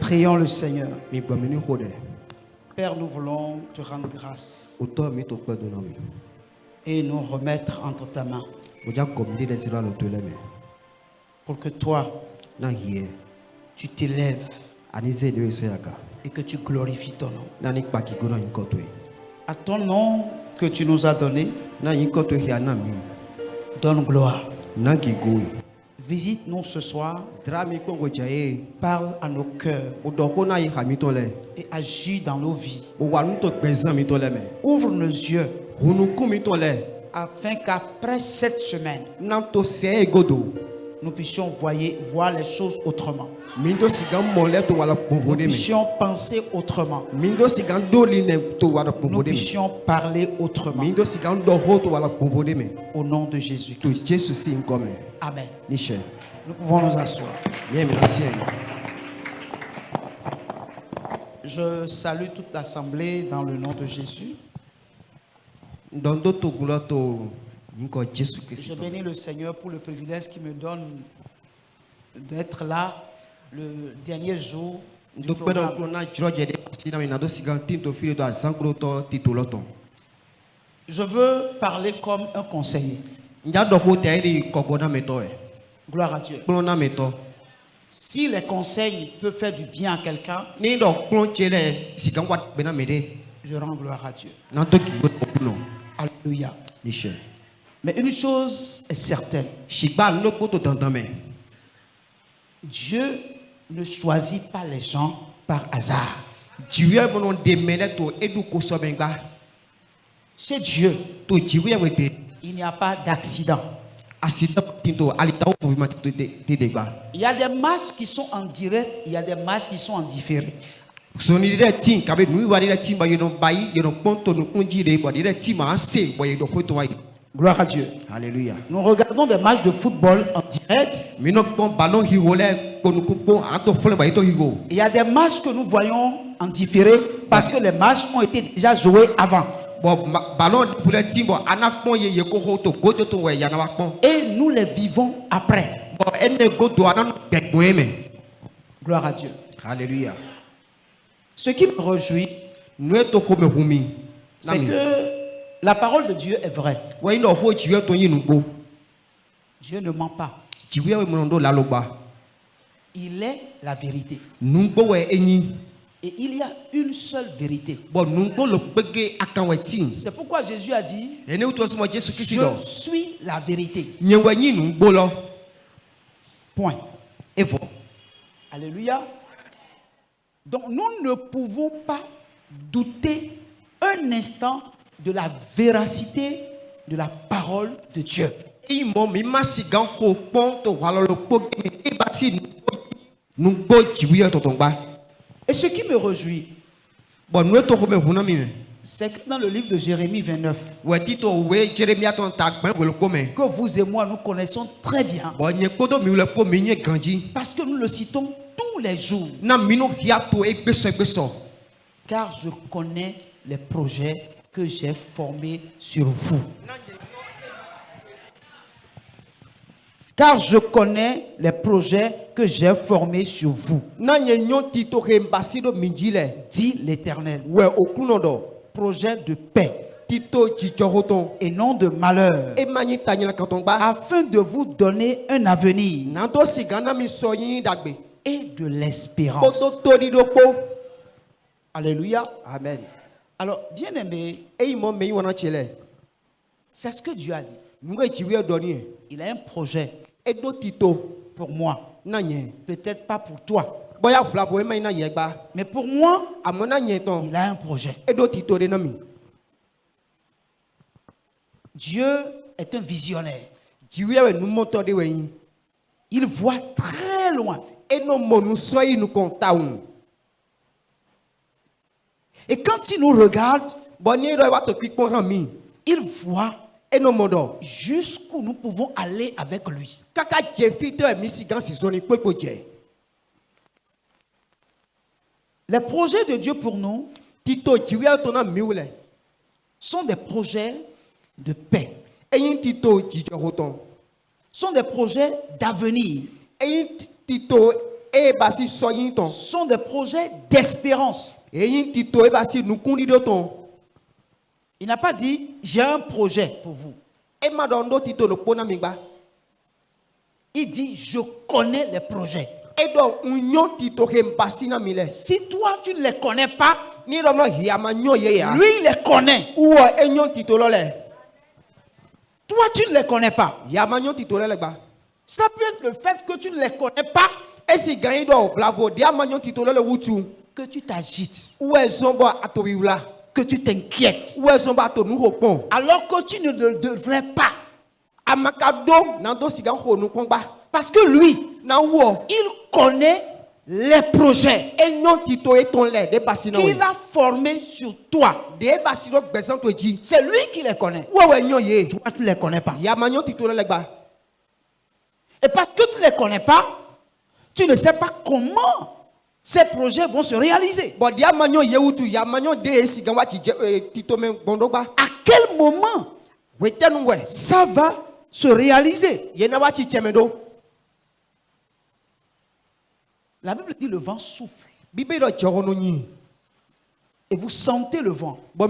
Prions le Seigneur. Père, nous voulons te rendre grâce et nous remettre entre ta main pour que toi, tu t'élèves et que tu glorifies ton nom. À ton nom que tu nous as donné, donne gloire. Visite-nous ce soir, parle à nos cœurs et agis dans nos vies. Ouvre nos yeux afin qu'après cette semaine, nous puissions voir les choses autrement. Nous puissions penser autrement. Nous puissions parler autrement. Au nom de Jésus-Christ. Amen. Nous pouvons nous asseoir. Je salue toute l'assemblée dans le nom de Jésus. Je bénis le Seigneur pour le privilège qu'il me donne d'être là le dernier jour du programme. Je veux parler comme un conseiller. Gloire à Dieu. Si les conseils peuvent faire du bien à quelqu'un, je rends gloire à Dieu. Alléluia. Mais une chose est certaine. Dieu ne choisit pas les gens par hasard. Chez Dieu, il n'y a pas d'accident. Il y a des matchs qui sont en direct, il y a des matchs qui sont en différé. Gloire à Dieu. Alléluia. Nous regardons des matchs de football en direct. Il y a des matchs que nous voyons en différé parce que les matchs ont été déjà joués avant. Et nous les vivons après. Gloire à Dieu. Alléluia. Ce qui me réjouit, c'est que la parole de Dieu est vraie. Dieu ne ment pas. Il est la vérité. Et il y a une seule vérité. C'est pourquoi Jésus a dit, je suis la vérité. Point. Alléluia. Donc nous ne pouvons pas douter un instant de la véracité de la parole de Dieu. Et ce qui me réjouit, c'est que dans le livre de Jérémie 29, que vous et moi nous connaissons très bien, parce que nous le citons tous les jours, car je connais les projets que j'ai formés sur vous. Car je connais les projets que j'ai formés sur vous. Dit l'Éternel. Projet de paix et non de malheur, afin de vous donner un avenir et de l'espérance. Alléluia. Amen. Alors, bien aimé, c'est ce que Dieu a dit. Il a un projet pour moi. Peut-être pas pour toi. Mais pour moi, il a un projet. Dieu est un visionnaire. Il voit très loin. Et quand il nous regarde, il voit jusqu'où nous pouvons aller avec lui. Les projets de Dieu pour nous sont des projets de paix, sont des projets d'avenir, sont des projets d'espérance. Il n'a pas dit, j'ai un projet pour vous. Il dit, je connais les projets. Si toi, tu ne les connais pas, lui, il les connaît. Toi, tu ne les connais pas. Ça peut être le fait que tu ne les connais pas, que tu t'agites, que tu t'inquiètes, alors que tu ne le devrais pas. Parce que lui, il connaît les projets qu'il a formés sur toi. C'est lui qui les connaît. Toi, tu ne les connais pas. Et parce que tu ne les connais pas, tu ne sais pas comment ces projets vont se réaliser. À quel moment ça va se réaliser? La Bible dit le vent souffle. Et vous sentez le vent. Vous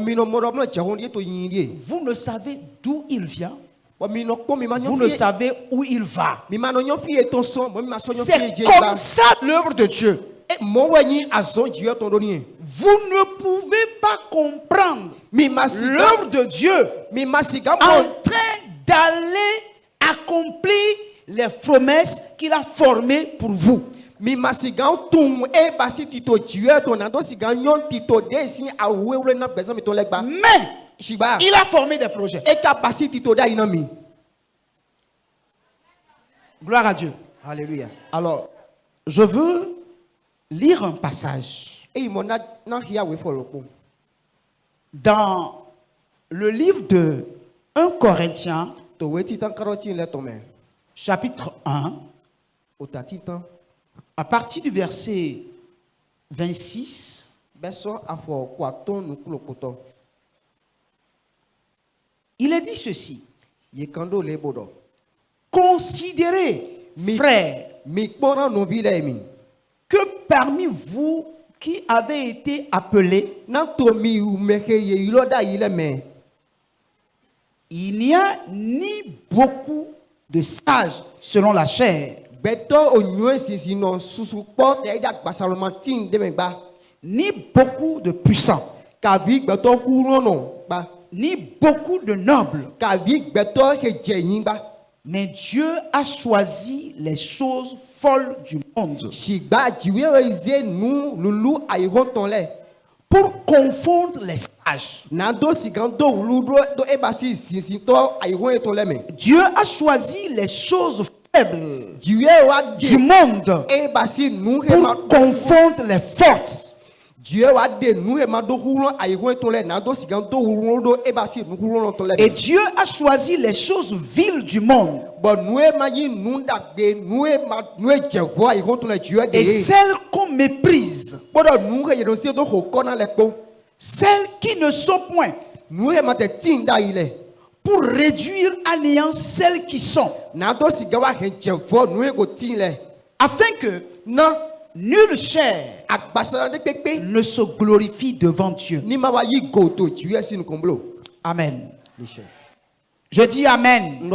ne savez d'où il vient. Vous ne savez où il va. C'est comme ça l'œuvre de Dieu. Vous ne pouvez pas comprendre l'œuvre de Dieu en train d'aller accomplir les promesses qu'il a formées pour vous. Mais il a formé des projets. Gloire à Dieu. Alléluia. Alors, je veux lire un passage dans le livre de 1 Corinthiens, chapitre 1, à partir du verset 26. Il est dit ceci: considérez, frères, que parmi vous qui avez été appelés, il n'y a ni beaucoup de sages selon la chair, ni beaucoup de puissants, ni beaucoup de nobles. Mais Dieu a choisi les choses folles du monde pour confondre les sages. Dieu a choisi les choses faibles du monde pour confondre les fortes. Et Dieu a choisi les choses viles du monde et celles qu'on méprise, celles qui ne sont point, pour réduire à néant celles qui sont, afin que nulle chair ne se glorifie devant Dieu. Amen. Je dis Amen.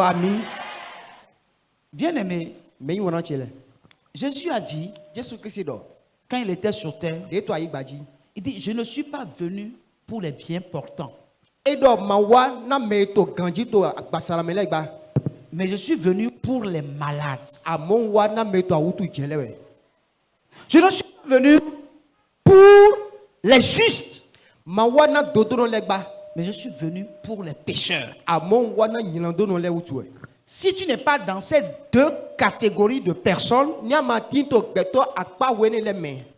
Bien-aimé, Jésus a dit, quand il était sur terre, il dit, je ne suis pas venu pour les bien portants, mais je suis venu pour les malades. Je ne suis pas venu pour les justes, mais je suis venu pour les pécheurs. Si tu n'es pas dans ces deux catégories de personnes,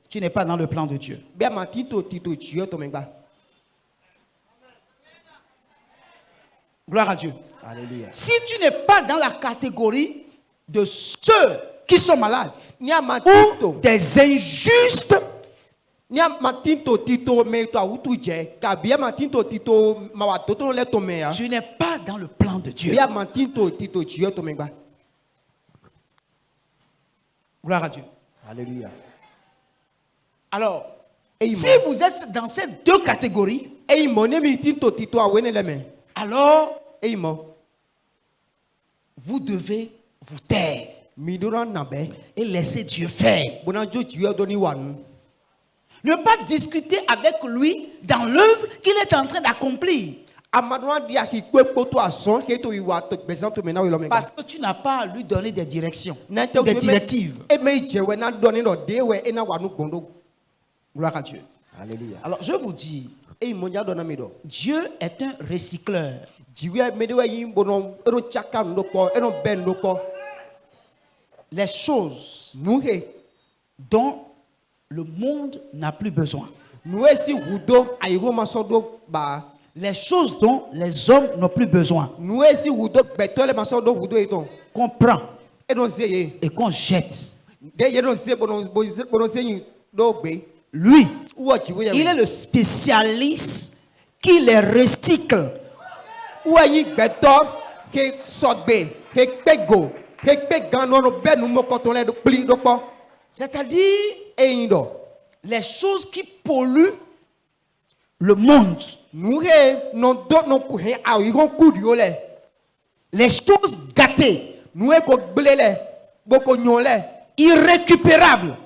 tu n'es pas dans le plan de Dieu. Gloire à Dieu. Alléluia. Si tu n'es pas dans la catégorie de ceux qui sont malades ou des injustes, tu n'es pas dans le plan de Dieu. Gloire à Dieu. Alléluia. Alors, si vous êtes dans ces deux catégories, alors vous devez vous taire et laisser Dieu faire. Ne pas discuter avec lui dans l'œuvre qu'il est en train d'accomplir. Parce que tu n'as pas à lui donner des directions, des directives. Gloire à Dieu. Alléluia. Alors je vous dis, Dieu est un recycleur. Les choses dont le monde n'a plus besoin. Les choses dont les hommes n'ont plus besoin. Qu'on prend et qu'on jette. Lui, il est le spécialiste qui les recycle. C'est-à-dire les choses qui polluent le monde. Les choses gâtées, irrécupérables.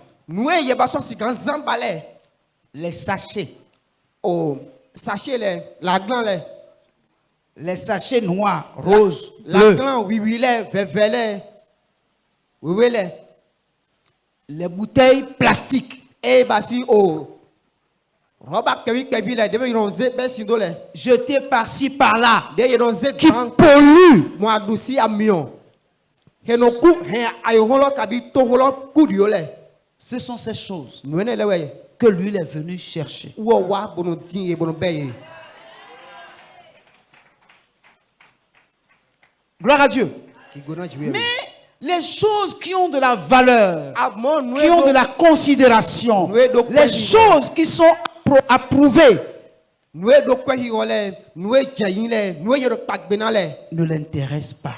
Les sachets. Les sachets noirs, roses, bleus. Les bouteilles plastiques. Jetées par-ci par-là. Qui polluent. Ce sont ces choses que lui est venu chercher. Gloire à Dieu. Mais les choses qui ont de la valeur, qui ont de la considération, les choses qui sont approuvées, ne l'intéressent pas.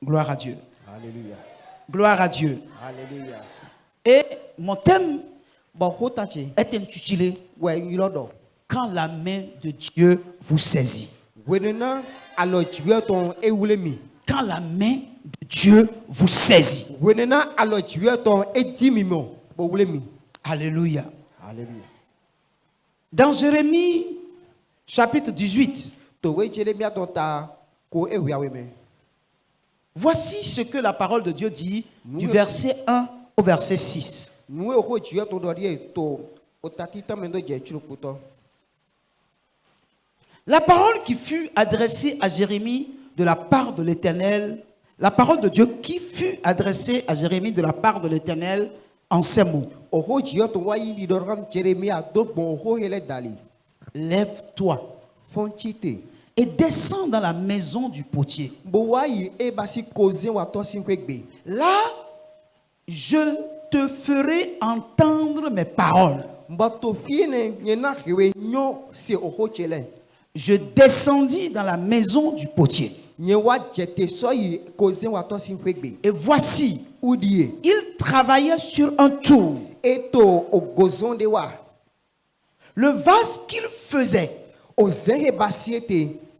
Gloire à Dieu. Alléluia. Gloire à Dieu. Alléluia. Et mon thème est intitulé Quand la main de Dieu vous saisit. Quand la main de Dieu vous saisit. Alléluia. Alléluia. Dans Jérémie chapitre 18, voici ce que la parole de Dieu dit du verset 1 au verset 6. La parole qui fut adressée à Jérémie de la part de l'Éternel, la parole de Dieu qui fut adressée à Jérémie de la part de l'Éternel en ces mots. Lève-toi et descends dans la maison du potier. Là, je te ferai entendre mes paroles. Je descendis dans la maison du potier. Et voici, il travaillait sur un tour. Le vase qu'il faisait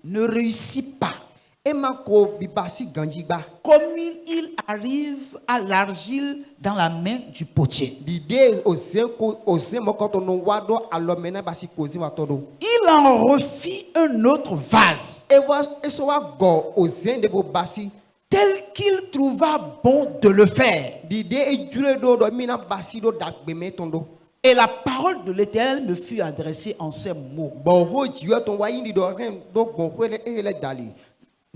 ne réussit pas. Comme il arrive à l'argile dans la main du potier. Il en refit un autre vase, tel qu'il trouva bon de le faire. Et la parole de l'Éternel me fut adressée en ces mots.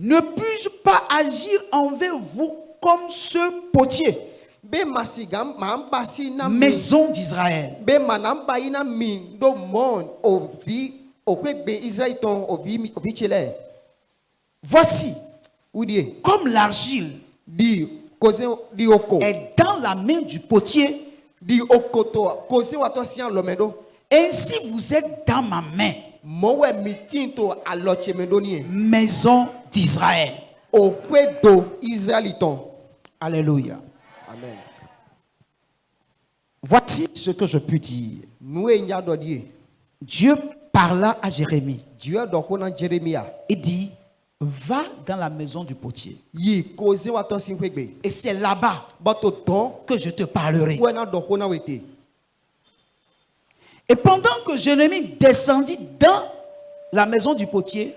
Ne puis-je pas agir envers vous comme ce potier, maison d'Israël? Voici, comme l'argile est dans la main du potier, ainsi vous êtes dans ma main, maison d'Israël. Alléluia. Amen. Voici ce que je puis dire. Dieu parla à Jérémie. Il dit, va dans la maison du potier. Et c'est là-bas que je te parlerai. Et pendant que Jérémie descendit dans la maison du potier,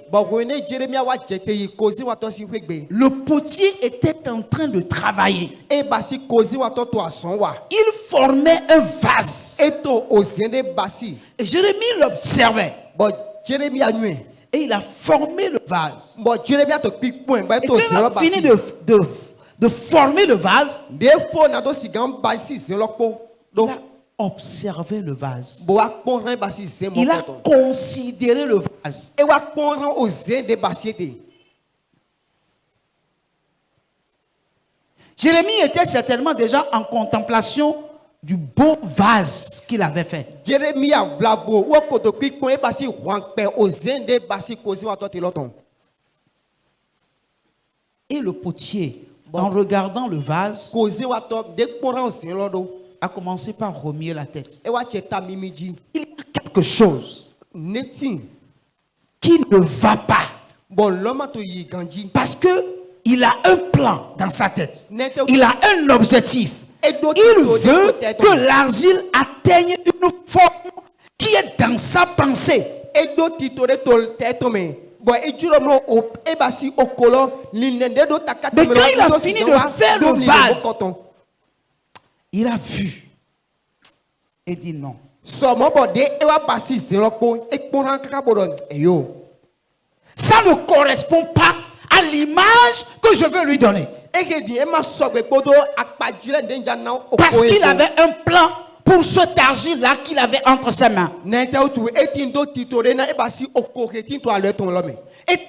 le potier était en train de travailler. Il formait un vase. Et Jérémie l'observait. Et il a formé le vase. Et quand il a fini de former le vase, il a observé le vase. Il a considéré le vase. Jérémie était certainement déjà en contemplation du beau vase qu'il avait fait. Et le potier, en regardant le vase, a commencé par remuer la tête. Il y a quelque chose qui ne va pas. Parce que il a un plan dans sa tête. Il a un objectif. Il veut que l'argile atteigne une forme qui est dans sa pensée. Mais quand il a fini de faire le vase, il a vu et dit non. Ça ne correspond pas à l'image que je veux lui donner. Parce qu'il avait un plan pour cet argile-là qu'il avait entre ses mains. Et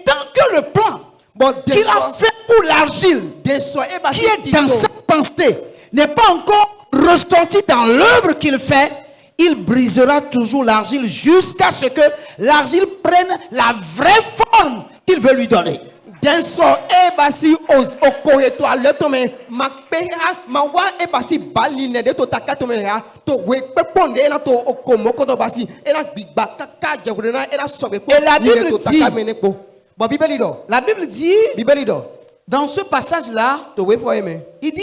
tant que le plan qu'il a fait pour l'argile qui est dans sa pensée n'est pas encore ressorti dans l'œuvre qu'il fait, il brisera toujours l'argile jusqu'à ce que l'argile prenne la vraie forme qu'il veut lui donner. La Bible dit, dans ce passage-là, il dit,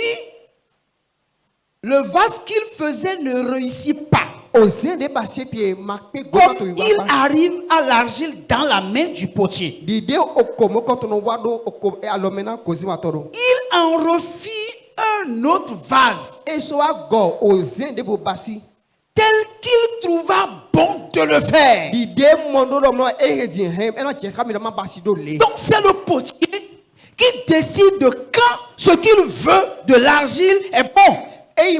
le vase qu'il faisait ne réussit pas. Comme il arrive à l'argile dans la main du potier, il en refit un autre vase tel qu'il trouva bon de le faire. Donc c'est le potier qui décide de quand ce qu'il veut de l'argile est bon. Ce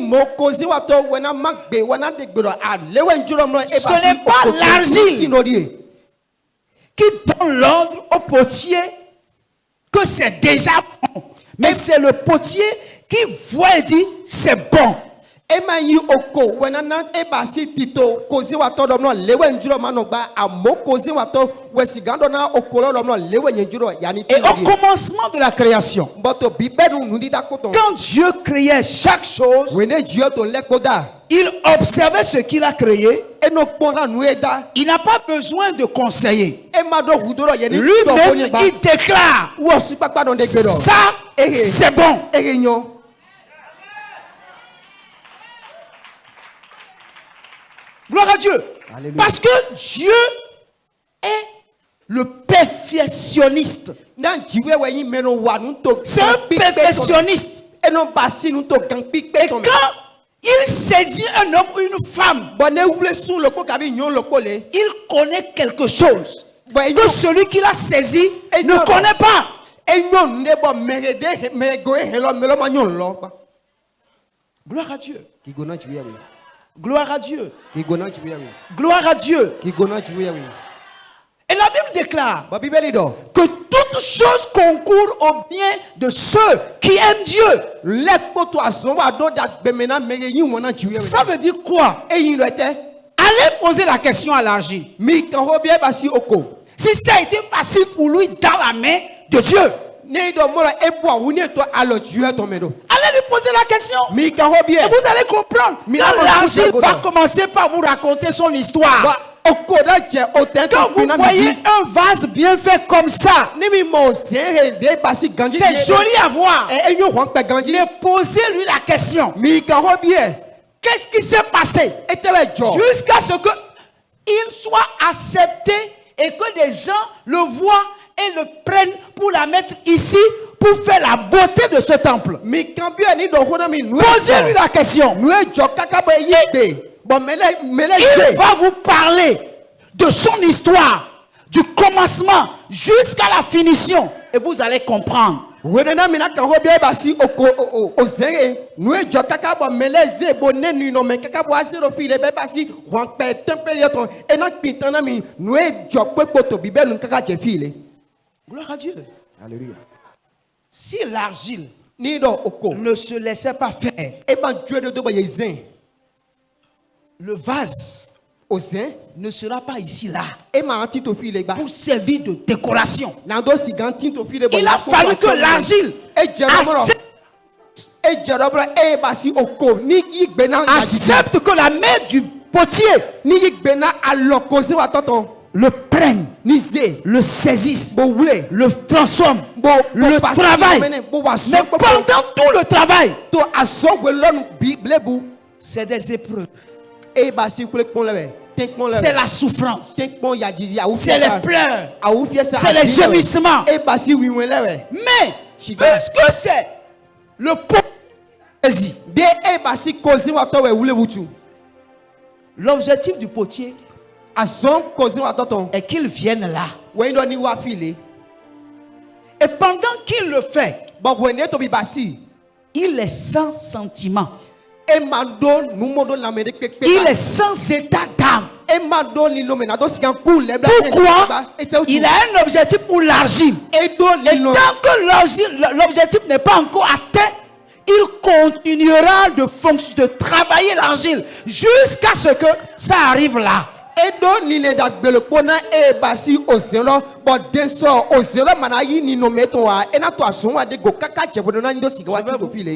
n'est pas l'argile qui donne l'ordre au potier que c'est déjà bon, mais c'est le potier qui voit et dit c'est bon. Et au commencement de la création, quand Dieu créait chaque chose, il observait ce qu'il a créé. Il n'a pas besoin de conseiller. Lui-même, il déclare ça, c'est bon. Gloire à Dieu. Alléluia. Parce que Dieu est le perfectionniste. C'est un perfectionniste. Et quand il saisit un homme ou une femme, il connaît quelque chose que celui qui l'a saisi ne connaît pas. Gloire à Dieu. Gloire à Dieu. Gloire à Dieu. Et la Bible déclare que toutes choses concourent au bien de ceux qui aiment Dieu. Ça veut dire quoi? Allez poser la question à l'argile. Si ça a été facile pour lui dans la main de Dieu, Allez lui poser la question. Et vous allez comprendre. Quand l'argile va commencer par vous raconter son histoire. Quand vous voyez un vase bien fait comme ça, c'est joli à voir. Mais posez-lui la question. Qu'est-ce qui s'est passé jusqu'à ce qu'il soit accepté et que des gens le voient et le prennent pour la mettre ici pour faire la beauté de ce temple? Posez-lui la question. Il va vous parler de son histoire, du commencement jusqu'à la finition, et vous allez comprendre. Gloire à Dieu. Alléluia. Si l'argile ne se laissait pas faire, le vase ne sera pas ici là pour servir de décoration. Il a fallu que l'argile accepte que la main du potier le prenne, le saisisse, le transforme, le travail. Mais pendant tout le travail, c'est des épreuves. C'est la souffrance. C'est les pleurs. C'est les gémissements. Mais, puisque c'est le potier, l'objectif du potier est qu'il vienne là. Et pendant qu'il le fait, il est sans sentiment. Il est sans état d'âme. Pourquoi? Il a un objectif pour l'argile. Et tant que l'objectif n'est pas encore atteint, il continuera de travailler l'argile jusqu'à ce que ça arrive là.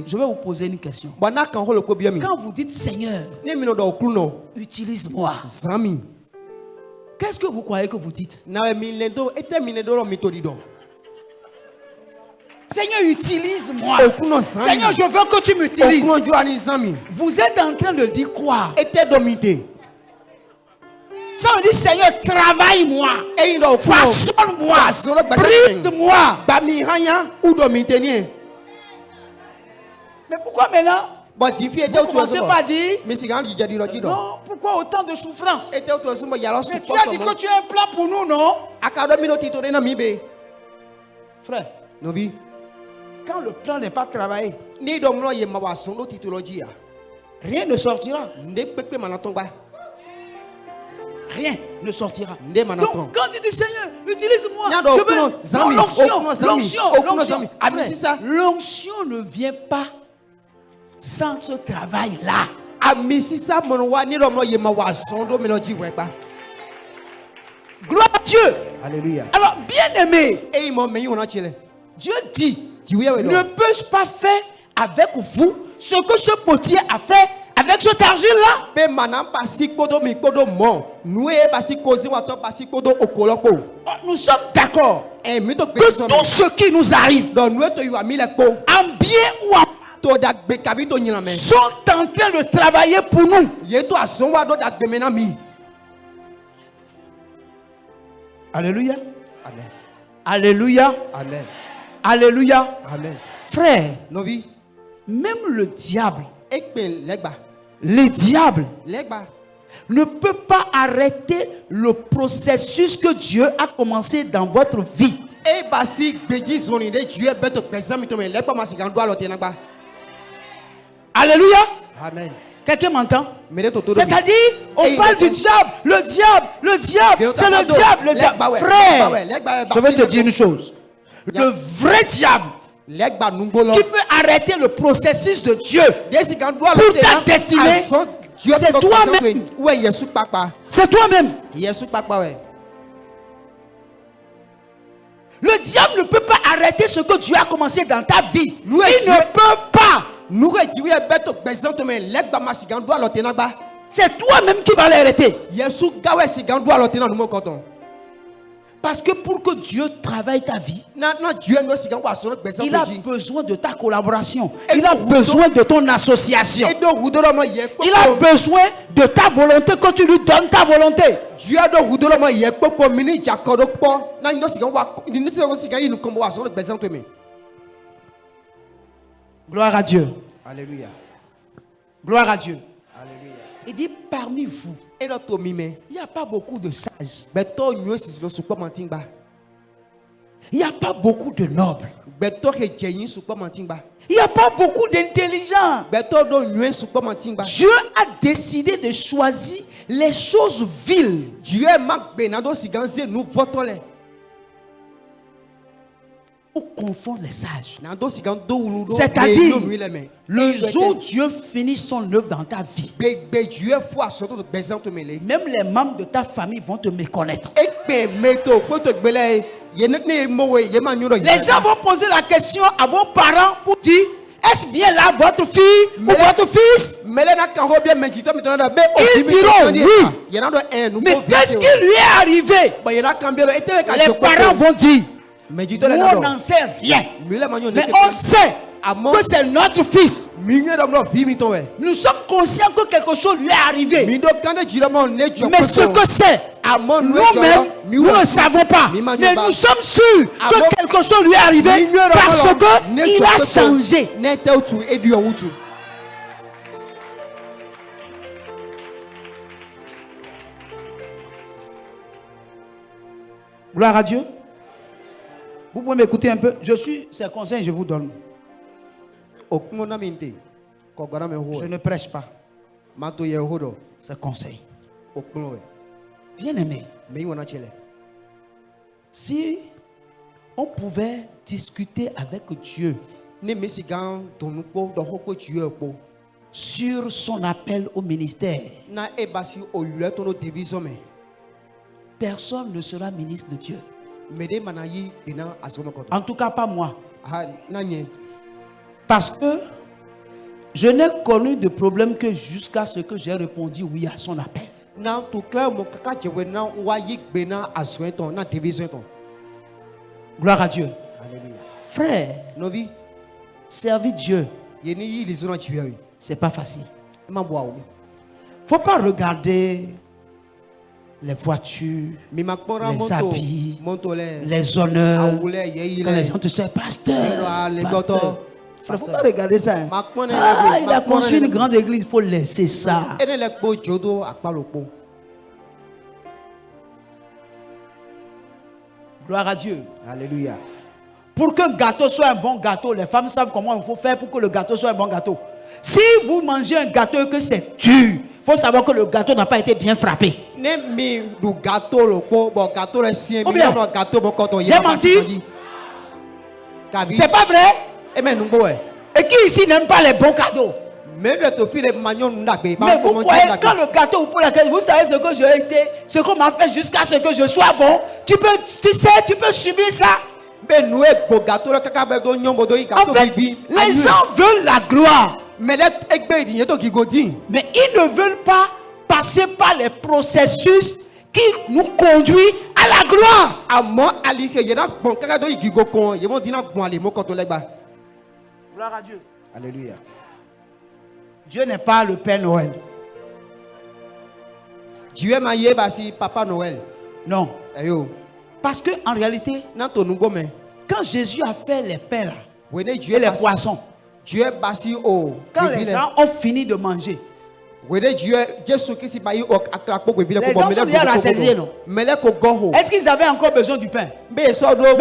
Je vais vous poser une question. Quand vous dites Seigneur, utilise-moi, qu'est-ce que vous croyez que vous dites? Seigneur, utilise-moi. Seigneur, je veux que tu m'utilises. Vous êtes en train de dire quoi? Ça veut dire, Seigneur, travaille-moi, façonne-moi, bride-moi. Mais pourquoi maintenant? Vous commencez pas à dire, non, pourquoi autant de souffrance? Mais tu as dit que tu as un plan pour nous, non? Frère, quand le plan n'est pas travaillé, rien ne sortira. Rien ne sortira. Donc, quand tu dis Seigneur, utilise-moi, je veux l'onction ne vient pas sans ce travail-là. Gloire à Dieu. Alléluia. Alors, bien aimé, Dieu dit, ne peux-je pas faire avec vous ce que ce potier a fait avec cet argile-là? Nous sommes d'accord que tout ce qui nous arrive, en bien ou en mal, sont en train de travailler pour nous. Alléluia. Amen. Alléluia. Amen. Alléluia. Amen. Frère, même le diable, ne peut pas arrêter le processus que Dieu a commencé dans votre vie. Alléluia. Amen. Quelqu'un m'entend? C'est-à-dire, on parle du diable, le diable, c'est le diable. Frère, je vais te dire une chose. Le vrai diable qui peut arrêter le processus de Dieu pour ta destinée, c'est toi-même. C'est toi-même. Le diable ne peut pas arrêter arrêter ce que Dieu a commencé dans ta vie. Il ne peut pas. C'est toi-même qui vas l'arrêter. Parce que pour que Dieu travaille ta vie, il a besoin de ta collaboration. Il a besoin de ton association. Il a besoin de ta volonté, que tu lui donnes ta volonté. Gloire à Dieu. Alléluia. Gloire à Dieu. Alléluia. Il dit parmi vous, il n'y a pas beaucoup de sages. Il n'y a pas beaucoup de nobles. Il n'y a pas beaucoup d'intelligents. Dieu a décidé de choisir les choses viles. Pour confondre les sages. C'est-à-dire, le jour où Dieu finit son œuvre dans ta vie, même les membres de ta famille vont te méconnaître. Les gens vont poser la question à vos parents pour dire: est-ce bien là votre fille ou votre fils? Ils diront oui. Mais qu'est-ce qui lui est arrivé? Les parents vont dire: nous, on n'en sait rien. Mais on sait que c'est notre fils. Nous sommes conscients que quelque chose lui est arrivé. Mais ce que c'est, nous-mêmes, nous ne savons pas. Mais nous sommes sûrs que quelque chose lui est arrivé parce qu'il a changé. Gloire à Dieu. Vous pouvez m'écouter un peu. Je suis ces conseils, je vous donne. Je ne prêche pas. Ces conseils. Bien aimé, si on pouvait discuter avec Dieu sur son appel au ministère, personne ne sera ministre de Dieu. En tout cas, pas moi. Parce que je n'ai connu de problème que jusqu'à ce que j'ai répondu oui à son appel. Gloire à Dieu. Alléluia. Frère, servir Dieu, c'est pas facile. Faut pas regarder les voitures, les habits, les honneurs. Quand les gens te disent pasteur, il ne faut pas regarder ça. Il a construit une grande église, il faut laisser ça. Gloire à Dieu. Alléluia. Pour qu'un gâteau soit un bon gâteau, les femmes savent comment il faut faire pour que le gâteau soit un bon gâteau. Si vous mangez un gâteau et que c'est dur, il faut savoir que le gâteau n'a pas été bien frappé. J'ai menti? C'est pas vrai? Et qui ici n'aime pas les bons cadeaux? Mais vous croyez quand le gâteau vous pose la question, vous savez ce que j'ai été, ce qu'on m'a fait jusqu'à ce que je sois bon. Tu peux subir ça. En fait, les gens veulent la gloire. Mais ils ne veulent pas passer par les processus qui nous conduisent à la gloire. Gloire à Dieu. Alléluia. Dieu n'est pas le Père Noël. Dieu m'a dit Papa Noël. Non. Parce que en réalité, quand Jésus a fait les pains là, et les poissons, quand les gens ont fini de manger, les gens sont déjà rassasiés, non? Est-ce qu'ils avaient encore besoin du pain? Mais ils pouvaient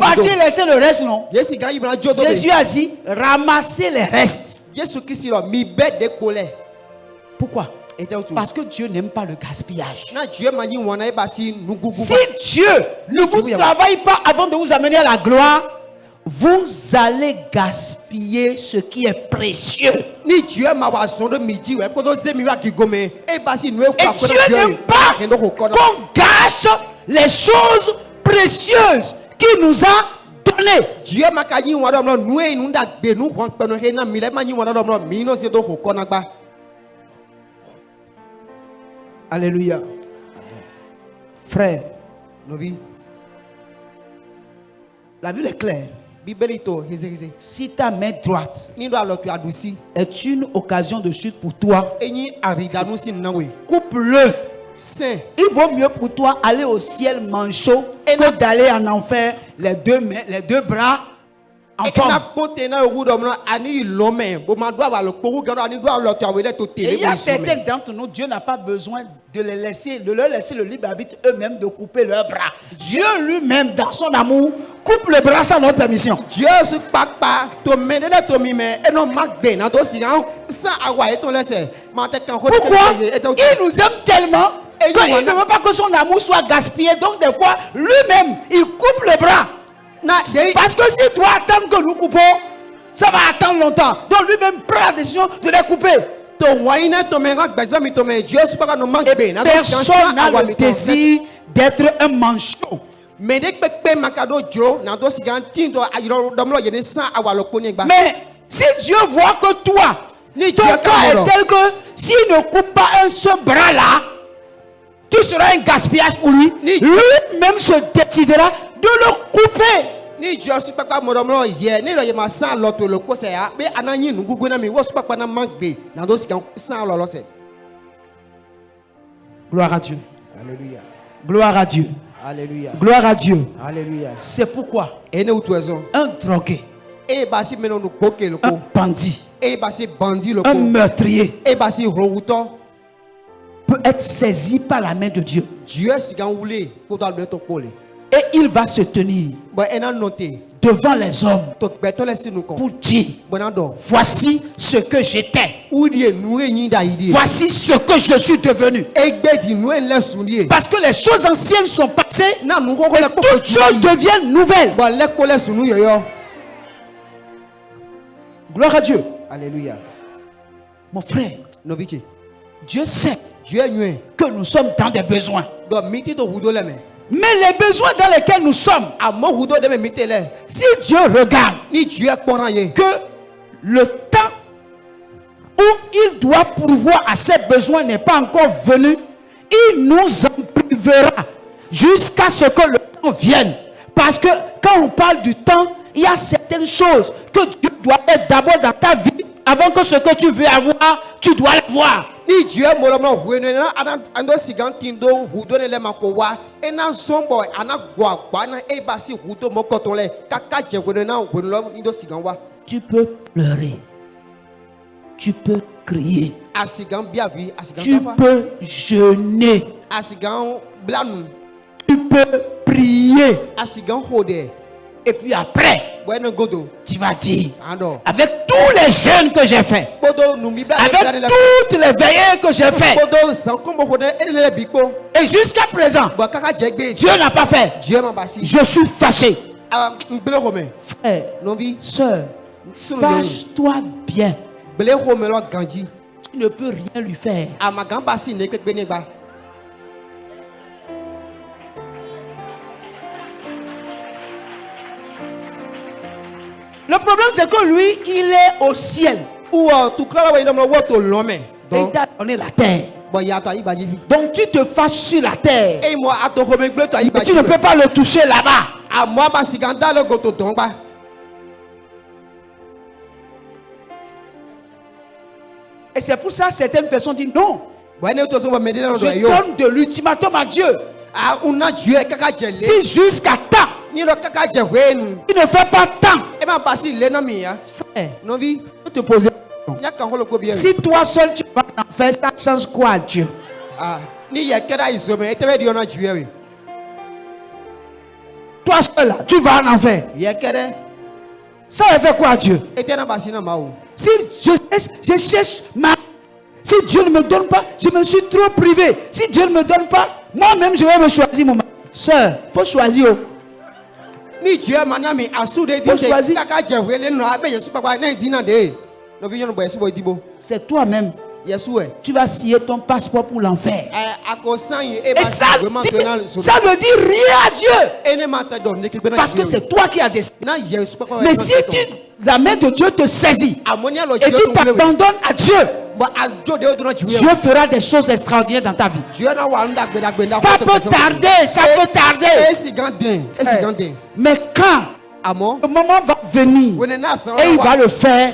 partir et laisser le reste, non? Jésus a dit, ramassez les restes. Pourquoi? Parce que Dieu n'aime pas le gaspillage. Si Dieu ne vous travaille pas avant de vous amener à la gloire, vous allez gaspiller ce qui est précieux. Et Dieu n'aime pas qu'on gâche les choses précieuses qu'il nous a données. incarné. Dieu m'a dit on va nous et nous da be nous on peut nous na mi le ma ni on va mi no se do ko na gba. Alléluia. Frère, Nos vies. la Bible est claire. Bibelito, Si ta main droite ni do alors tu adouci. est une occasion de chute pour toi, Et ni arida nous sin na we. coupe-le. Saint. Il vaut mieux pour toi aller au ciel manchot que d'aller en enfer les deux mains, les deux bras en forme. Et il y a certains d'entre nous, Dieu n'a pas besoin de les laisser, de leur laisser le libre arbitre eux-mêmes de couper leurs bras. Dieu lui-même, dans son amour, coupe le bras sans notre permission. Dieu se papa, to menele to mi me, et non magbe na to sigan, sans avoir et ton laisser. Pourquoi? Il nous aime tellement qu'il ne veut pas que son amour soit gaspillé. Donc des fois, lui-même, il coupe le bras. Parce que s'il doit attendre que nous coupons, ça va attendre longtemps. Donc lui-même prend la décision de les couper. Personne n'a le désir d'être un manchot. Mais si Dieu voit que toi, ton cas est tel que s'il ne coupe pas un seul bras là, tu seras un gaspillage pour lui. Lui-même se décidera de le couper. Ni Dieu suis pas modomlo hier ni le ma sans l'autre le ko ya be ananyi ngugu na mi wo super pas na mangbe na do sikan sans lolo se. Gloire à Dieu. Alléluia. Gloire à Dieu. Alléluia. Gloire à Dieu. Alléluia. C'est pourquoi et nous toison un drogué, et basi menon nous koke le ko, un bandit, et basi bandit le ko, un meurtrier et basi routon peut être saisi par la main de Dieu. Dieu sikan oulé pour dans le ton kolé. Et il va se tenir devant les hommes pour dire: voici ce que j'étais. Voici ce que je suis devenu. Parce que les choses anciennes sont passées et toutes choses deviennent nouvelles. Gloire à Dieu. Alléluia. Mon frère, Dieu sait que nous sommes dans des besoins. Mais les besoins dans lesquels nous sommes, si Dieu regarde que le temps où il doit pourvoir à ses besoins n'est pas encore venu, il nous en privera jusqu'à ce que le temps vienne. Parce que quand on parle du temps, il y a certaines choses que Dieu doit être d'abord dans ta vie avant que ce que tu veux avoir, tu dois l'avoir. Ni Dieu molomlo huenena ando sigantindo hudone le makowa ena sombo ana gwa na e basi hudo mokotonle kaka je huenena huenlo indo siganwa. Tu peux pleurer, tu peux crier, asigan biavi asigan tu peux jeûner, asigan blanu, tu peux prier, asigan hode. Et puis après, tu vas dire, avec tous les jeûnes que j'ai fait, avec toutes les veillées que j'ai fait, et jusqu'à présent, Dieu n'a pas fait. Je suis fâché. Frère, soeur, fâche-toi bien. Tu ne peux rien lui faire. Le problème, c'est que lui, il est au ciel. Et il t'a donné la terre. Donc tu te fâches sur la terre. Et tu ne peux pas le toucher là-bas. Et c'est pour ça que certaines personnes disent non. Je donne de l'ultimatum à Dieu. Si jusqu'à temps, il ne fait pas tant. Frère, je te pose une question. Si toi seul tu vas en faire, ça change quoi à Dieu? Toi seul là, tu vas en faire. Ça va faire quoi à Dieu? Si je cherche si Dieu ne me donne pas, je me suis trop privé. Si Dieu ne me donne pas, moi-même je vais me choisir mon mari. Sœur, il faut choisir. C'est toi-même tu vas scier ton passeport pour l'enfer. Et ça ne dit rien à Dieu. Parce que c'est toi qui as décidé. Mais si la main de Dieu te saisit et tu t'abandonnes à Dieu, Dieu fera des choses extraordinaires dans ta vie. Ça peut tarder. Mais quand le moment va venir et il va le faire,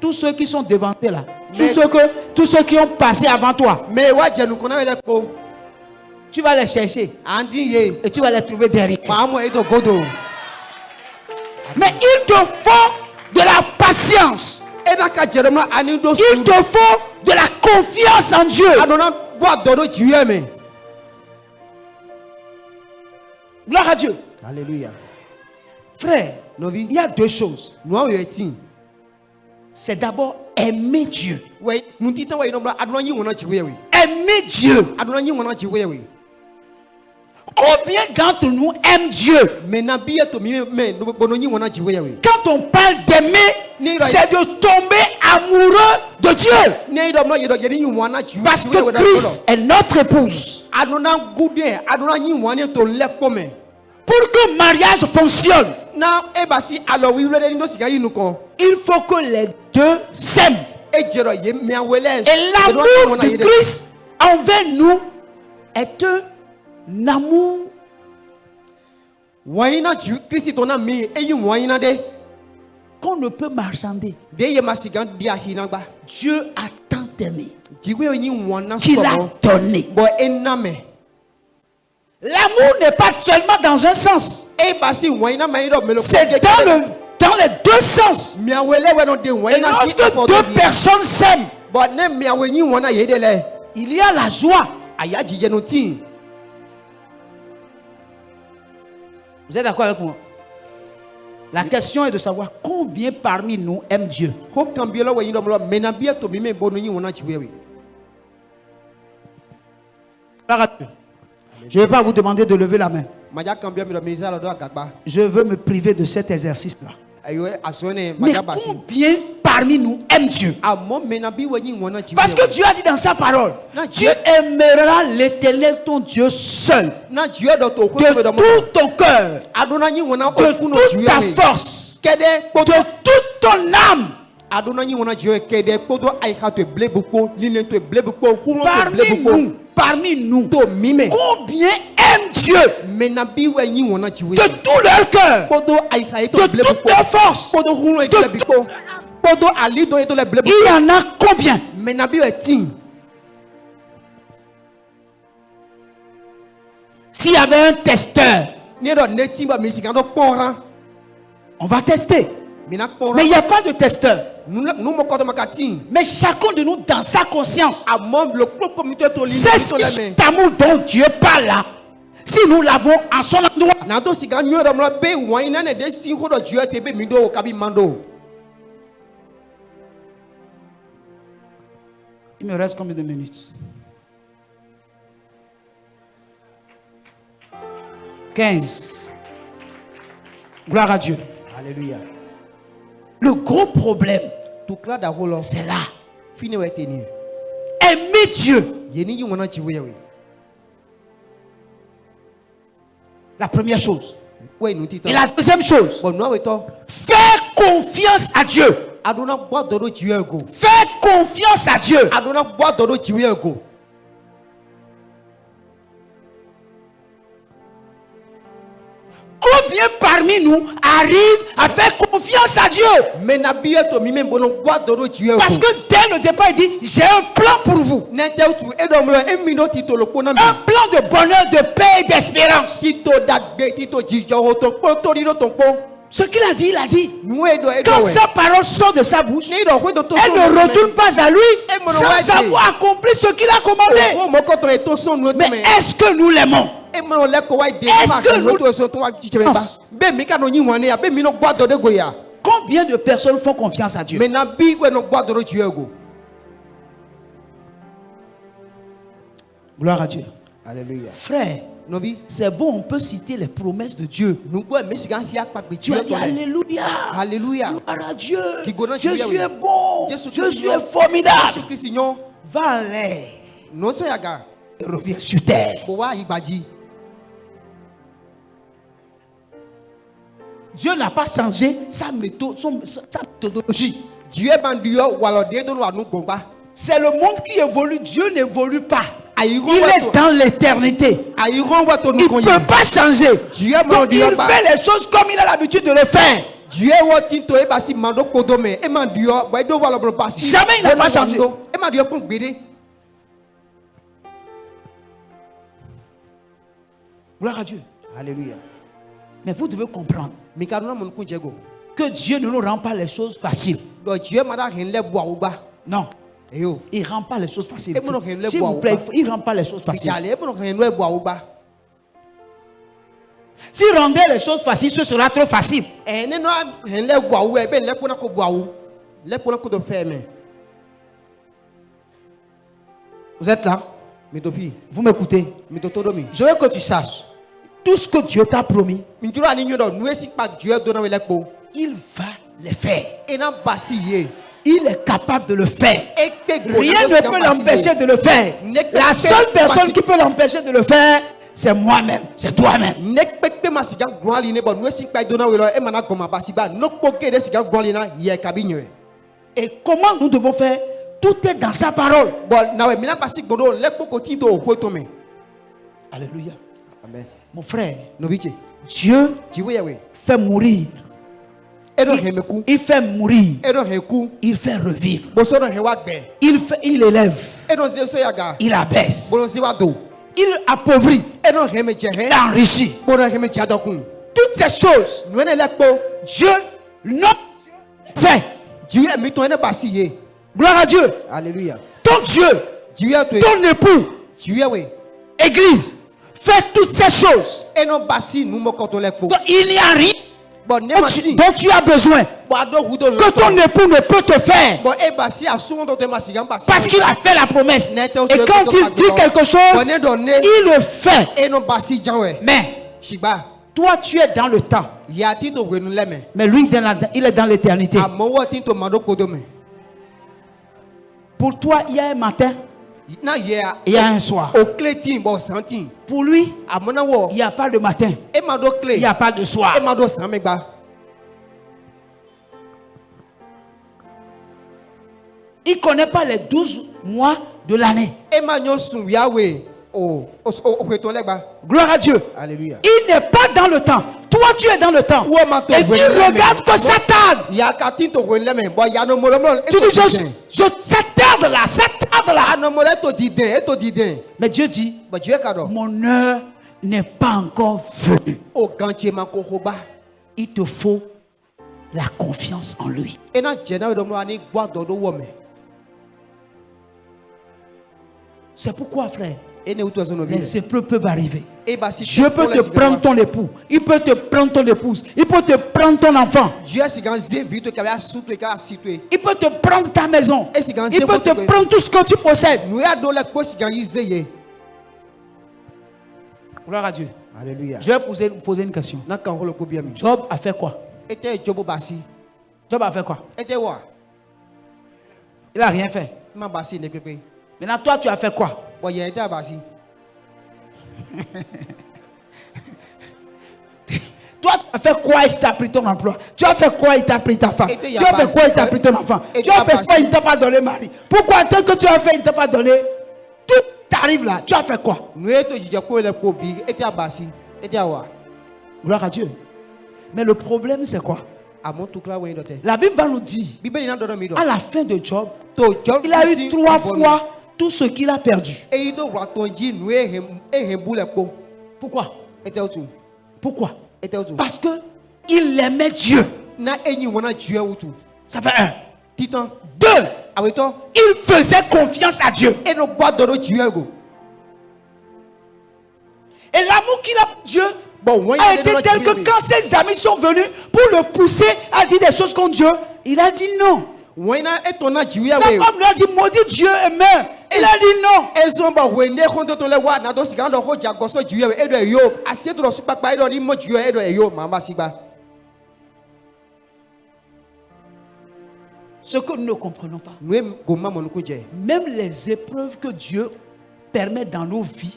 tous ceux qui sont devant toi là, tous ceux qui ont passé avant toi, tu vas les chercher et tu vas les trouver derrière. Mais il te faut de la patience. Il te faut de la confiance en Dieu. Gloire à Dieu. Alléluia. Frère, il y a deux choses. C'est d'abord aimer Dieu. Aimer Dieu. Combien d'entre nous aiment Dieu? Quand on parle d'aimer, c'est de tomber amoureux de Dieu. Parce que Christ est notre épouse. Pour que le mariage fonctionne, il faut que les deux s'aiment. Et l'amour de Christ envers nous est un amour qu'on ne peut marchander. Dieu a tant aimé qu'il a donné. L'amour n'est pas seulement dans un sens. C'est dans les deux sens. Et lorsque deux personnes s'aiment, il y a la joie. Vous êtes d'accord avec moi? La question est de savoir combien parmi nous aiment Dieu. Je ne vais pas vous demander de lever la main. Je veux me priver de cet exercice-là. Mais combien parmi nous aiment Dieu? Parce que Dieu a dit dans sa parole, Dieu aimera l'Éternel ton Dieu seul, de tout ton cœur, de toute ta force, de toute ton âme. Parmi nous, combien aiment Dieu de tout leur cœur, de toute leur force, il y en a combien? S'il y avait un testeur, on va tester. Mais il n'y a pas de testeur. Mais chacun de nous, dans sa conscience, c'est cet amour dont Dieu parle là. Si nous l'avons en son endroit, il me reste combien de minutes? 15. Gloire à Dieu. Alléluia. Le gros problème, c'est là. Aimer Dieu. La première chose. Et la deuxième chose, faire confiance à Dieu. Faire confiance à Dieu. Combien parmi nous arrivent à faire confiance à Dieu? Parce que dès le départ, il dit, j'ai un plan pour vous. Un plan de bonheur, de paix et d'espérance. Ce qu'il a dit, il a dit. Quand sa parole sort de sa bouche, elle ne retourne pas à lui sans avoir accompli ce qu'il a commandé. Mais est-ce que nous l'aimons? Est-ce que nous... Combien de personnes font confiance à Dieu? Gloire à Dieu. Alléluia. Frère, c'est bon, on peut citer les promesses de Dieu. Tu as dit Alléluia. Alléluia. Gloire à Dieu. Jésus est bon. Jésus est formidable. Va en l'air. Et reviens sur terre. Dieu n'a pas changé sa méthode, sa méthodologie. C'est le monde qui évolue. Dieu n'évolue pas. Il est dans l'éternité. Il ne peut pas changer. Donc il fait les choses comme il a l'habitude de le faire. Jamais il n'a pas changé. Gloire à Dieu. Alléluia. Mais vous devez comprendre que Dieu ne nous rend pas les choses faciles. Non. Il ne rend pas les choses faciles. S'il vous plaît, il ne rend pas les choses faciles. S'il rendait les choses faciles, ce sera trop facile. Vous êtes là? Vous m'écoutez? Je veux que tu saches. Tout ce que Dieu t'a promis, il va le faire. Il est capable de le faire. Rien ne peut l'empêcher de le faire. La seule personne qui peut l'empêcher de le faire, c'est moi-même, c'est toi-même. Et comment nous devons faire? Tout est dans sa parole. Alléluia. Amen. Mon frère, Dieu fait mourir. Il fait mourir. Il fait revivre. Il élève. Il abaisse. Il appauvrit. Il enrichit. Toutes ces choses, Dieu non fait. Gloire à Dieu. Alléluia. Ton Dieu, ton époux, Église, fait toutes ces choses. Donc, il n'y a rien dont tu as besoin que ton époux ne peut te faire, parce qu'il a fait la promesse. Et quand il dit quelque chose, il le fait. Mais toi tu es dans le temps, mais lui il est dans l'éternité. Pour toi il y a un matin, il y a un soir. Pour lui, il n'y a pas de matin, il n'y a pas de soir. Il ne connaît pas les 12 mois de l'année. Gloire à Dieu. Alléluia. Il n'est pas dans le temps. Toi, tu es dans le temps. Et tu regardes que ça tarde. Tu dis, ça tarde là, ça tarde là. Mais Dieu dit, mon heure n'est pas encore venue. Il te faut la confiance en lui. C'est pourquoi, frère, les épreuves peuvent arriver. Dieu peut te prendre ton époux, il peut te prendre ton épouse, il peut te prendre ton enfant, il peut te prendre ta maison, il peut te prendre tout ce que tu possèdes. Gloire à Dieu. Alléluia. Je vais poser une question. Job a fait quoi? Job a fait quoi? Il n'a rien fait. Maintenant, toi, tu as fait quoi? Toi, tu as fait quoi? Il t'a pris ton emploi. Tu as fait quoi? Il t'a pris ta femme. Tu as fait quoi? Il t'a pris ton enfant. Tu as fait quoi? Il ne t'a pas donné mari. Pourquoi? Tel que tu as fait, il ne t'a pas donné. Tout t'arrive là. Tu as fait quoi? Gloire à Dieu. Mais le problème, c'est quoi? La Bible va nous dire, à la fin de Job, il a eu 3 fois tout ce qu'il a perdu. Pourquoi? Pourquoi? Parce que il aimait Dieu. Ça fait 1. 2. Il faisait confiance à Dieu. Et l'amour qu'il a pour Dieu a été tel que quand ses amis sont venus pour le pousser à dire des choses contre Dieu, il a dit non. Sa femme lui a dit, maudit Dieu et meurs. Il a dit non. Ce que nous ne comprenons pas, même les épreuves que Dieu permet dans nos vies,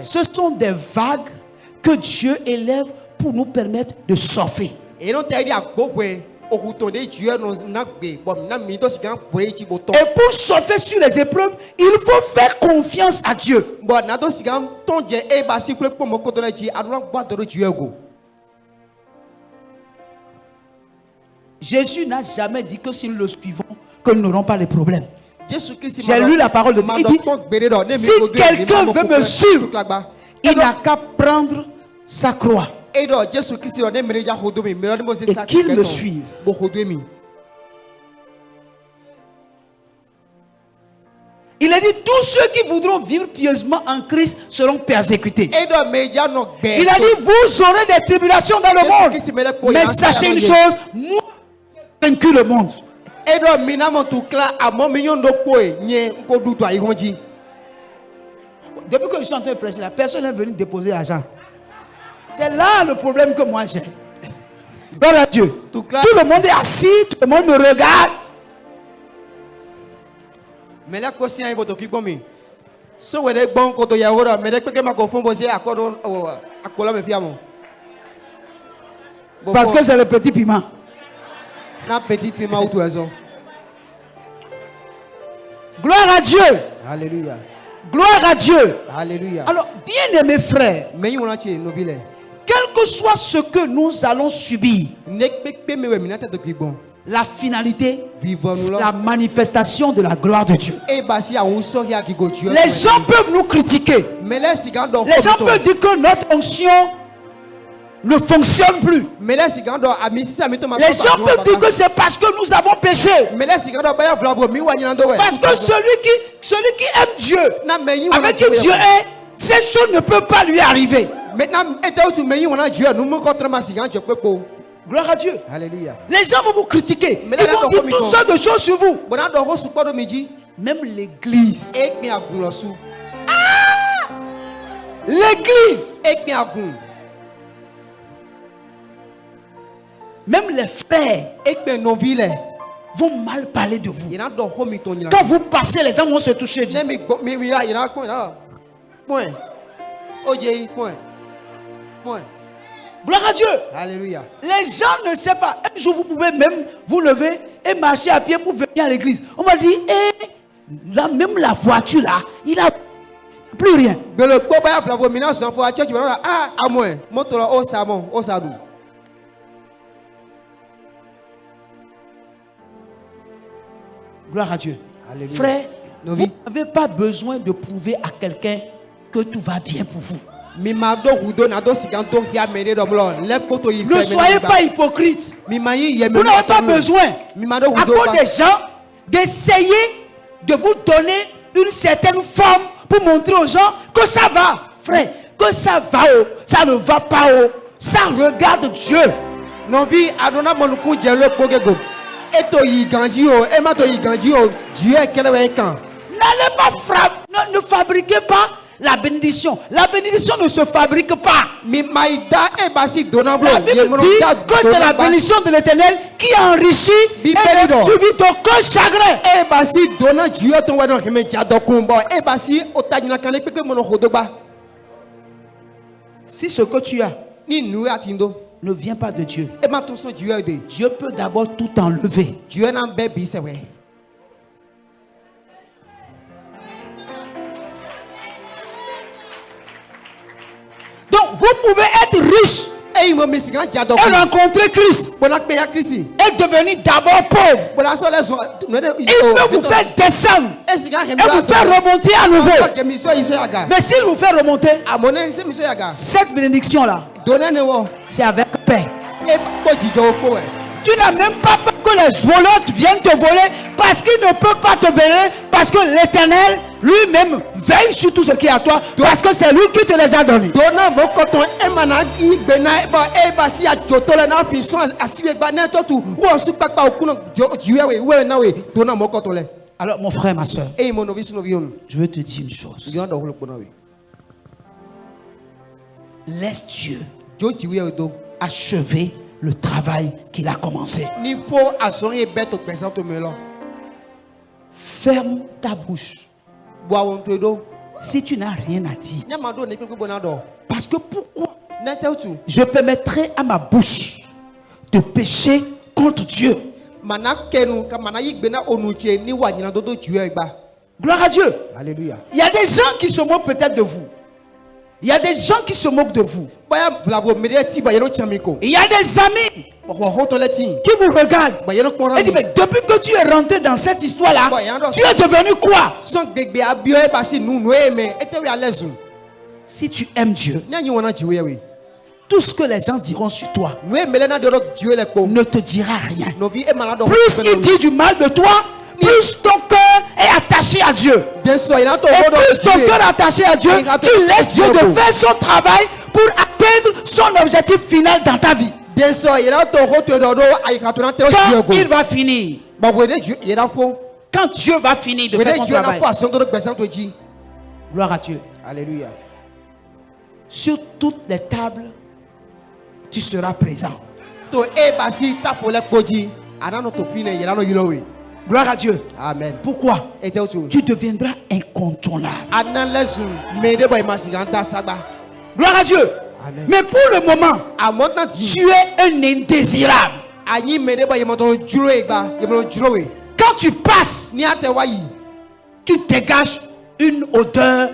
ce sont des vagues que Dieu élève pour nous permettre de surfer. Et pour surfer sur les épreuves, il faut faire confiance à Dieu. Jésus n'a jamais dit que si nous le suivons, que nous n'aurons pas les problèmes. J'ai lu la parole de Dieu. Il dit, si quelqu'un veut me suivre, il n'a qu'à prendre sa croix et qu'il me suive. Il a dit, tous ceux qui voudront vivre pieusement en Christ seront persécutés. Il a dit, vous aurez des tribulations dans le monde. Mais sachez une chose, moi, j'ai vaincu le monde. Depuis que je suis en train de prêcher, la personne est venue déposer l'argent. C'est là le problème que moi j'ai. Gloire à Dieu. Tout le monde est assis, tout le monde me regarde. Mais là, parce que c'est le petit piment. Gloire à Dieu. Alléluia. Gloire à Dieu. Alléluia. Alors, bien aimés frères, quel que soit ce que nous allons subir, la finalité, c'est la manifestation de la gloire de Dieu. Les gens peuvent nous critiquer. Les gens peuvent dire que notre onction ne fonctionne plus. Les gens peuvent dire que c'est parce que nous avons péché. Parce que celui qui aime Dieu, avec qui Dieu est, ces choses ne peuvent pas lui arriver. Gloire à Dieu. Alléluia. Les gens vont vous critiquer. Ils vont dire toutes sortes de choses sur vous. Même l'église. L'église. Même les frères vont mal parler de vous. Quand vous passez, les gens vont se toucher. Point. Gloire à Dieu. Alléluia. Les gens ne savent pas. Un jour, vous pouvez même vous lever et marcher à pied pour venir à l'église. On va dire, là, même la voiture là, il a plus rien. Gloire à Dieu. Alléluia. Frère, vous n'avez pas besoin de prouver à quelqu'un que tout va bien pour vous. Ne soyez pas hypocrite. Vous n'avez pas besoin, à cause des gens, d'essayer de vous donner une certaine forme pour montrer aux gens que ça va. Frère, que ça va, ça ne va pas. Ça regarde Dieu. N'allez pas frapper, ne fabriquez pas la bénédiction. La bénédiction ne se fabrique pas. La Bible dit que c'est la bénédiction de l'Éternel qui enrichit et ne suffit d'aucun chagrin. Si ce que tu as ne vient pas de Dieu, Dieu peut d'abord tout enlever. Donc vous pouvez être riche et rencontrer Christ et devenir d'abord pauvre. Il peut vous faire descendre et vous faire remonter à nouveau. Mais s'il vous fait remonter, cette bénédiction là, c'est avec paix. Tu n'as même pas peur que les voleurs viennent te voler, parce qu'ils ne peuvent pas te voler, parce que l'Éternel lui-même veille sur tout ce qui est à toi, parce que c'est lui qui te les a donnés. Alors mon frère, ma soeur, Et mon novice novion. je veux te dire une chose. Il y a dans le bonawe. Laisse Dieu Jo jiwe odo. achever le travail qu'il a commencé. Ni faut assorer bête au présent au melon. Ferme ta bouche. Bois on te do. Si tu n'as rien à dire. N'a mando ne peut bonado. Parce que pourquoi N'entends-tu? je permettrai à ma bouche de pécher contre Dieu? Mana kenu ka mana yigbena onuche ni wa nyina dodo jiwe egba. Gloire à Dieu. Alléluia. Il y a des gens qui se moquent peut-être de vous. Il y a des gens qui se moquent de vous. Baya vlago medeti ba yeno chamiko. Il y a des amis Okwa hotoleti. qui vous regardent Ba yeno kpora. et disent, mais depuis que tu es rentré dans cette histoire-là, Bon, il y a un tu es devenu quoi? Son gbegbe abio e basi nu no e me etewe alezu. Si tu aimes Dieu, Nyanyi wona jiwe we. tout ce que les gens diront sur toi No e melena de jiwe le ko. ne te dira rien. Novi e malado. Plus il dit du mal de toi, plus ton cœur est attaché à Dieu. Bien sûr, il a ton Et plus ton cœur est attaché à Dieu, tu laisses Dieu de faire son travail pour atteindre son objectif final dans ta vie. bien sûr, il a ton rote dodo ayikatuna te jiwe Quand go. il va finir, Ba wede jiwe il a fo. quand Dieu va finir de faire Wede son jiwe na travail, fo ason dodo gbesan to ji. gloire à Dieu. Alléluia. Sur toutes les tables, tu seras présent. To e basi ta fo le koji. Anano to fine il a no yilowe. Gloire à Dieu. Amen. Pourquoi? Ete otu. Tu deviendras incontournable. Analezu mede boy masiganta sagba. Gloire à Dieu. Amen. Mais pour le moment, Amona di. tu es un indésirable. Anyi mede boy yemoto juro egba, yemoto juro we. Quand tu passes, Ni ate wayi. tu dégages une odeur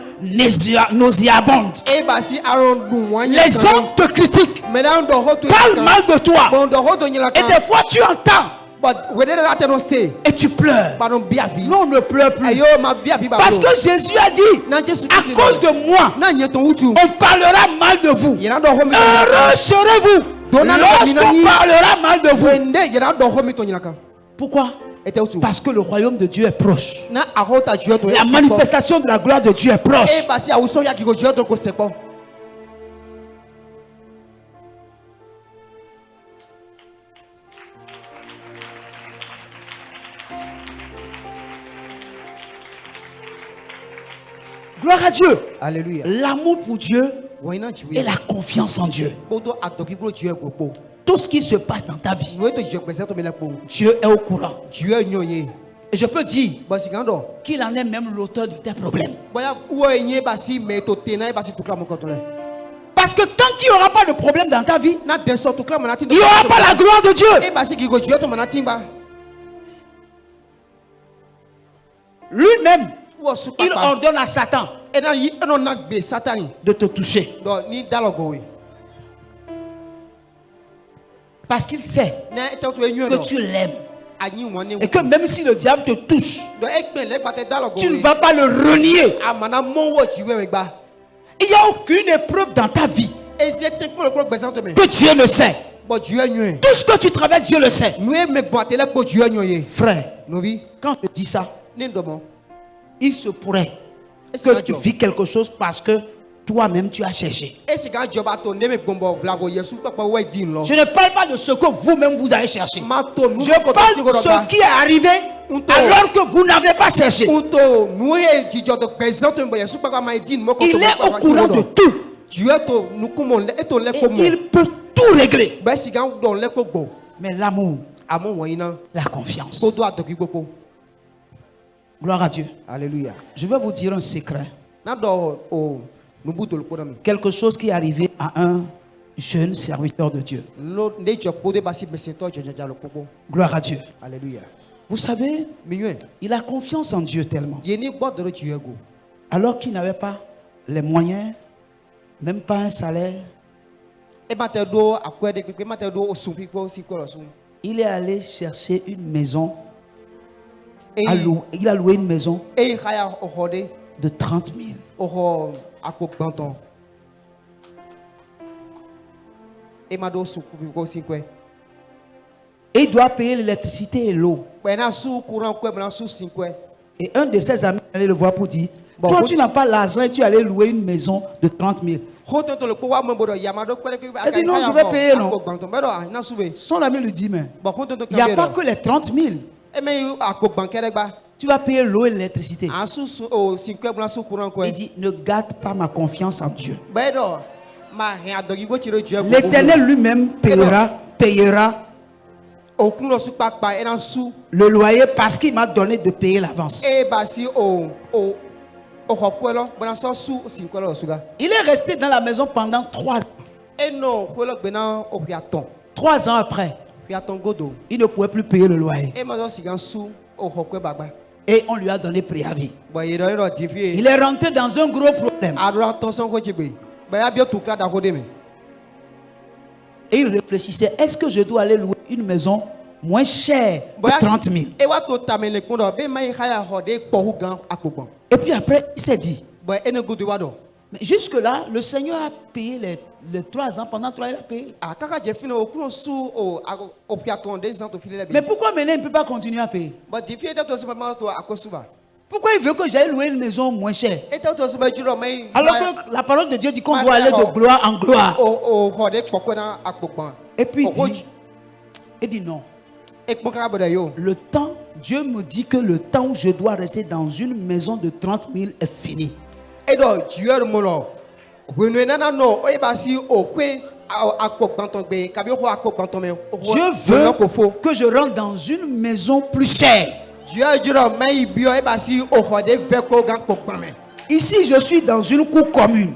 nauséabonde. E basi aron dun wanya. Les gens te critiquent, Medan do hoto. parlent mal de toi. Bon do hoto nyila Et kan. des fois, tu entends But wede ate no say. et tu pleures. Ba no biavi. Non, on ne pleure plus. Ayo ma biavi ba. Parce que Jésus a dit, na Jésus à Christ. cause de moi, Na nyeton utu. on parlera mal de vous. Yena do homi. Heureux serez-vous lorsqu'on parlera mal de vous. Wende yena do homi to nyila kan. Pourquoi? Ete otu. Parce que le royaume de Dieu est proche. Na ahota jiwe to. La manifestation de la gloire de Dieu est proche. E basi awuso ya ki go jiwe to ko sepo. Gloire à Dieu. Alléluia. L'amour pour Dieu Wena et jiwe. la confiance en Dieu. Bodo adoki bro jiwe go po. Tout ce qui se passe dans ta vie, No to jiwe gbesan to mele po. Dieu est au courant. Jiwe nyoye. Et je peux dire Basi gando. qu'il en est même l'auteur de tes problèmes. Boya uo enye basi me to tena e basi tukla mo kotole. Parce que tant qu'il n'y aura pas de problème dans ta vie, Na denso tukla mo na tin. il n'y aura pas la gloire de Dieu. E basi ki go jiwe to mana timba. Lui-même, Wo su il papa. ordonne à Satan E na yi eno na gbe satani. de te toucher. Do ni dalogo we. Parce qu'il sait Na ete to enyo que no. tu l'aimes. Anyi won Et que même si le diable te touche, do ekpe le pate dalogo. tu ne vas pas le renier. Amana mon wo jiwe we gba. Il n'y a aucune épreuve dans ta vie Eze te ko le gbesan to me. que Dieu ne sait. Bo jiwe nyoe. Tout ce que tu traverses, Dieu le sait. Nou e me boate le ko jiwe nyoye. Frère, Novi. quand je dis ça, Ni ndomo. il se pourrait Est-ce que tu vis quelque chose parce que toi-même tu as cherché. Ese ga joba to ne me gbombo vlago yesu papa we din lo. Je ne parle pas de ce que vous-même vous avez cherché. Ma to nu Je ko to parle si de ce qui est arrivé Unto. alors que vous n'avez pas cherché. Unto nu e jijo to gbesan to mbo yesu papa ma din mo ko to. Il est au courant de tout. Dieu to nu ko mo le eto le Et ko mo. il peut tout régler. Ba si ga don le ko gbo. Mais l'amour, Amon won ina. la confiance. Ko do adoki popo. Gloire à Dieu. Alléluia. Je vais vous dire un secret. Na do o nu buto le ko na mi. Quelque chose qui est arrivé à un jeune serviteur de Dieu. No ne jo ko de basi meseto jojo lo popo. Gloire à Dieu. Alléluia. Vous savez, Mignonne. il a confiance en Dieu tellement. Yeni gbo do Dieu go. Alors qu'il n'avait pas les moyens, même pas un salaire, E ba te do akwede pe ma te do osunfi ko si ko lo sun. il est allé chercher une maison. E Il a loué une maison e khaya o hode de 30 000. o ho akpo gbanton. E ma do sunfi ko si ko. Et il doit payer l'électricité et l'eau. Pe na su courant ko na su sin ko. Et un de ses amis allait le voir pour dire, Bon, toi vous- tu n'as pas l'argent et tu es allé louer une maison de 30 000. Hoto to le ko wa mo bodo yamado ko le ko Il dit, non, je vais payer, non. gbanton be do na su be. Son ami lui dit, mais Bon hoto to il n'y a pas que les 30 000. e me akpo gban kere gba. tu vas payer l'eau et l'électricité. Il dit, ne gâte pas ma confiance en Dieu. L'Éternel lui-même payera le loyer parce qu'il m'a donné de payer l'avance. Il est resté dans la maison pendant 3 ans. 3 ans après, il ne pouvait plus payer le loyer. Et on lui a donné préavis. Il est rentré dans un gros problème. Et il réfléchissait, est-ce que je dois aller louer une maison moins chère que 30 000? Et puis après, il s'est dit, mais jusque-là, le Seigneur a payé les 3 ans. Pendant 3 ans, il a payé. Mais pourquoi maintenant il ne peut pas continuer à payer? Pourquoi il veut que j'aille louer une maison moins chère? Alors que la parole de Dieu dit qu'on doit aller de gloire en gloire. Et puis il dit non. Le temps, Dieu me dit que le temps où je dois rester dans une maison de 30 000 est fini. Dieu veut que je rentre dans une maison plus chère. Ici, je suis dans une cour commune.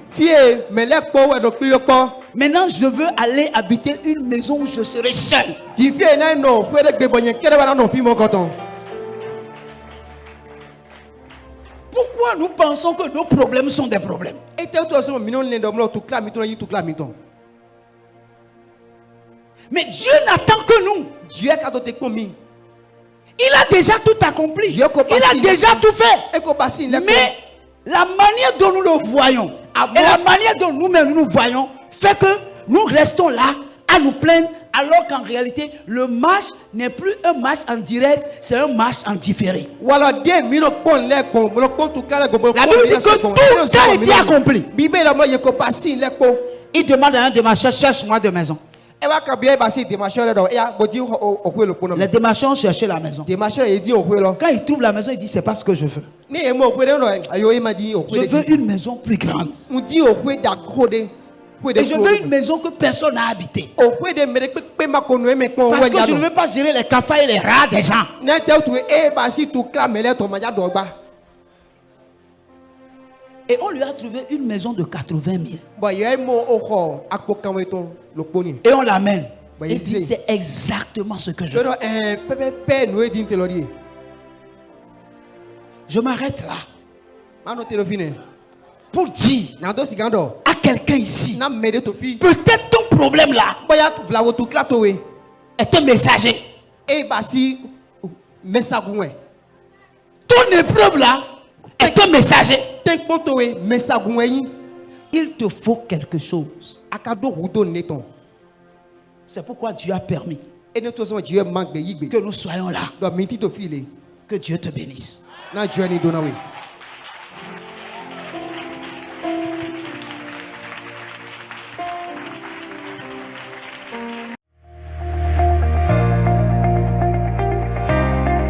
Maintenant, je veux aller habiter une maison où je serai seul. Pourquoi nous pensons que nos problèmes sont des problèmes? Mais Dieu n'attend que nous. Il a déjà tout accompli. Il a déjà tout fait. Mais la manière dont nous le voyons et la manière dont nous-mêmes nous voyons fait que nous restons là à nous plaindre, alors qu'en réalité, le match n'est plus un match en direct, c'est un match en différé. La Bible dit que tout a été accompli. Il demande à un démarcheur, cherche-moi de maison. Les démarcheurs ont cherché la maison. Quand ils trouvent la maison, ils disent c'est pas ce que je veux. Je veux une maison plus grande. Et je veux une maison que personne n'a habité. Parce que je ne veux pas gérer les cafards et les rats des gens. Et on lui a trouvé une maison de 80 000. Et on l'amène. Il dit c'est exactement ce que je veux. Je m'arrête là pour dire à quelqu'un ici, peut-être ton problème là est un messager. Ton épreuve là est un messager. Il te faut quelque chose. C'est pourquoi Dieu a permis que nous soyons là. Que Dieu te bénisse.